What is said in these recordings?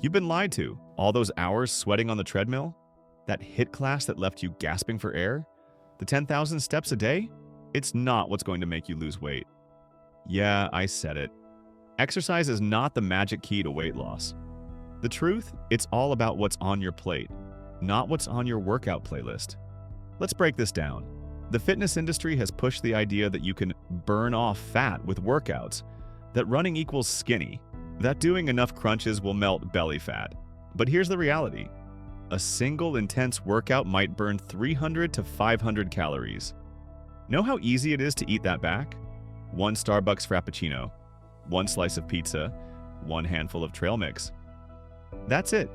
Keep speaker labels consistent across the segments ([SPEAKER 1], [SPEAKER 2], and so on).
[SPEAKER 1] You've been lied to. All those hours sweating on the treadmill? That HIIT class that left you gasping for air? The 10,000 steps a day? It's not what's going to make you lose weight. Yeah, I said it. Exercise is not the magic key to weight loss. The truth, it's all about what's on your plate, not what's on your workout playlist. Let's break this down. The fitness industry has pushed the idea that you can burn off fat with workouts, that running equals skinny, that doing enough crunches will melt belly fat. But here's the reality. A single intense workout might burn 300 to 500 calories. Know how easy it is to eat that back? One Starbucks Frappuccino, one slice of pizza, one handful of trail mix. That's it.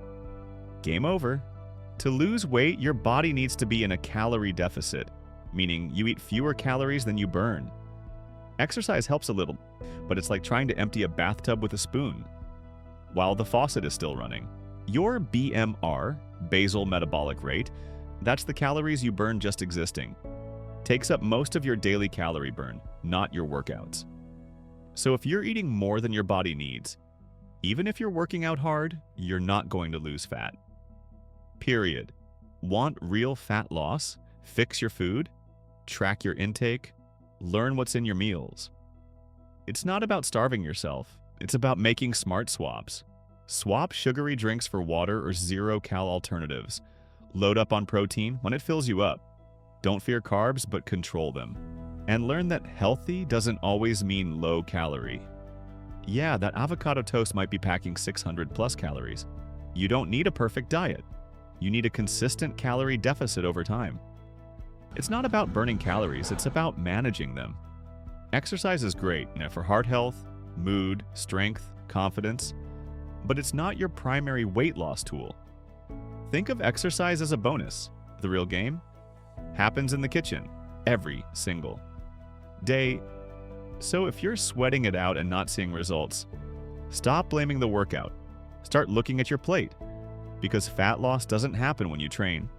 [SPEAKER 1] Game over. To lose weight, your body needs to be in a calorie deficit, meaning you eat fewer calories than you burn. Exercise helps a little, but it's like trying to empty a bathtub with a spoon while the faucet is still running. Your BMR, basal metabolic rate, that's the calories you burn just existing, takes up most of your daily calorie burn, not your workouts. So if you're eating more than your body needs, even if you're working out hard, you're not going to lose fat. Period. Want real fat loss? Fix your food, track your intake, learn what's in your meals. It's not about starving yourself, it's about making smart swaps. Swap sugary drinks for water or zero-cal alternatives. Load up on protein when it fills you up. Don't fear carbs, but control them. And learn that healthy doesn't always mean low calorie. Yeah, that avocado toast might be packing 600 plus calories. You don't need a perfect diet. You need a consistent calorie deficit over time. It's not about burning calories, it's about managing them. Exercise is great, for heart health, mood, strength, confidence, but it's not your primary weight loss tool. Think of exercise as a bonus. The real game happens in the kitchen every single day. So if you're sweating it out and not seeing results, stop blaming the workout. Start looking at your plate. Because fat loss doesn't happen when you train.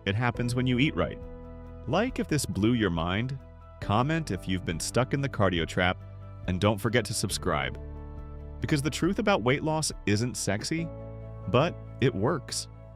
[SPEAKER 1] It happens when you eat right. Like if this blew your mind, comment if you've been stuck in the cardio trap, and don't forget to subscribe. Because the truth about weight loss isn't sexy, but it works.